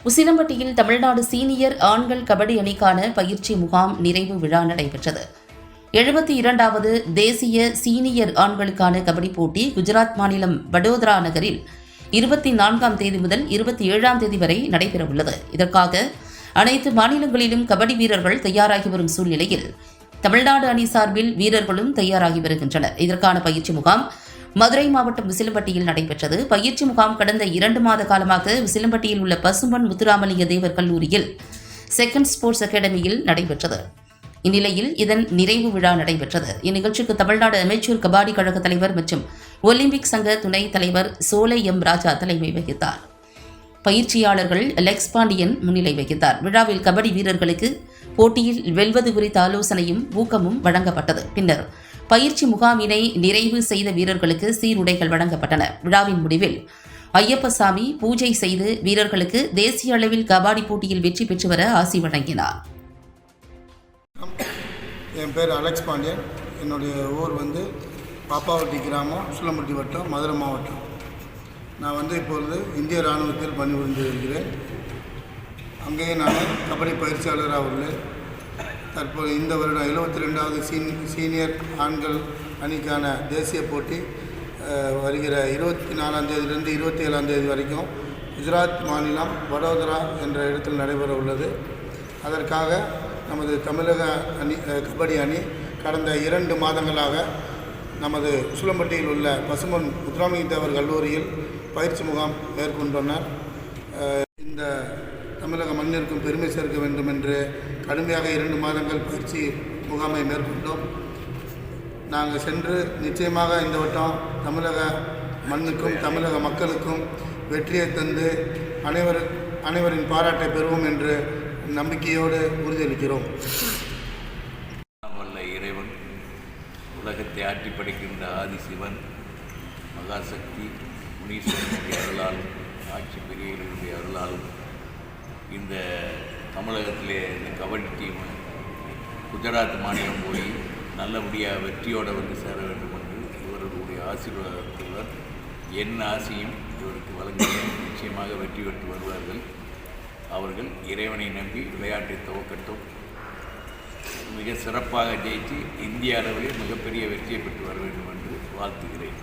உசிலம்பட்டியில் Tamil Nadu senior ஆண்கள் கபடி அணிக்கான பயிற்சி முகாம் நிறைவு விழா நடைபெற்றது. 72வது தேசிய சீனியர் ஆண்களுக்கான கபடி போட்டி குஜராத் மாநிலம் வடோதரா நகரில் 24ஆம் தேதி முதல் 27ஆம் தேதி வரை நடைபெறவுள்ளது. இதற்காக அனைத்து மாநிலங்களிலும் கபடி வீரர்கள் தயாராகி வரும் சூழ்நிலையில் தமிழ்நாடு அணி சார்பில் வீரர்களும் தயாராகி வருகின்றனர். இதற்கான பயிற்சி முகாம் மதுரை மாவட்டம் விசிலம்பட்டியில் நடைபெற்றது. பயிற்சி முகாம் கடந்த 2 மாத காலமாக விசிலம்பட்டியில் உள்ள பசும்பொன் முத்துராமலிங்க தேவர் கல்லூரியில் செகண்ட் ஸ்போர்ட்ஸ் அகாடமியில் நடைபெற்றது. இந்நிலையில் இதன் நிறைவு விழா நடைபெற்றது. இந்நிகழ்ச்சிக்கு தமிழ்நாடு அமெச்சூர் கபாடி கழக தலைவர் மற்றும் ஒலிம்பிக் சங்க துணைத் தலைவர் சோலை எம் ராஜா தலைமை வகித்தார். பயிற்சியாளர்கள் அலெக்ஸ் பாண்டியன் முன்னிலை வகித்தார். விழாவில் கபடி வீரர்களுக்கு போட்டியில் வெல்வது குறித்த ஆலோசனையும் ஊக்கமும் வழங்கப்பட்டது. பின்னர் பயிற்சி முகாமினை நிறைவு செய்த வீரர்களுக்கு சீருடைகள் வழங்கப்பட்டன. விழாவின் முடிவில் ஐயப்பசாமி பூஜை செய்து வீரர்களுக்கு தேசிய அளவில் கபாடி போட்டியில் வெற்றி பெற்று வர ஆசி வழங்கினார். என் பேர் அலெக்ஸ் பாண்டியன். என்னுடைய ஊர் பாப்பாவட்டி கிராமம், உசிலம்பட்டி வட்டம், மதுரை மாவட்டம். நான் இப்பொழுது இந்திய இராணுவத்தில் பணிபுரிந்து வருகிறேன். அங்கேயே நான் கபடி பயிற்சியாளராக உள்ளேன். தற்போது இந்த வருடம் 72வது சீனியர் ஆண்கள் அணிக்கான தேசிய போட்டி வருகிற 24ஆம் தேதியிலிருந்து 27ஆம் தேதி வரைக்கும் குஜராத் மாநிலம் வடோதரா என்ற இடத்தில் நடைபெற உள்ளது. அதற்காக நமது தமிழக அணி கபடி அணி கடந்த 2 மாதங்களாக நமது உசிலம்பட்டியில் உள்ள பசும்பொன் முத்துராமலிங்க தேவர் கல்லூரியில் பயிற்சி முகாம் மேற்கொண்டனர். இந்த தமிழக மண்ணிற்கும் பெருமை சேர்க்க வேண்டும் என்று கடுமையாக 2 மாதங்கள் பயிற்சி முகாமை மேற்கொண்டோம். நாங்கள் சென்று நிச்சயமாக இந்த வட்டம் தமிழக மண்ணுக்கும் தமிழக மக்களுக்கும் வெற்றியை தந்து அனைவரின் பாராட்டை பெறுவோம் என்று நம்பிக்கையோடு உறுதியளிக்கிறோம். வல்ல இறைவன், உலகத்தை ஆட்டி படைக்கின்ற ஆதிசிவன், மகாசக்தி, முனீஸ்வரனுடைய அருளாலும் ஆட்சி பெரியவர்களுடைய அருளாலும் இந்த தமிழகத்திலே இந்த கபடி டீம் குஜராத் மாநிலம் போய் நல்லபடியாக வெற்றியோடு சேர வேண்டும் என்று இவர்களுடைய ஆசீர்வாதத்துடன் என் ஆசையும் இவருக்கு வழங்குகிறேன். நிச்சயமாக வெற்றி பெற்று வருவார்கள். அவர்கள் இறைவனை நம்பி விளையாட்டை துவக்கட்டும். மிக சிறப்பாக ஜெயித்து இந்திய அளவிலே மிகப்பெரிய வெற்றியை பெற்று வர வேண்டும் என்று வாழ்த்துகிறேன்.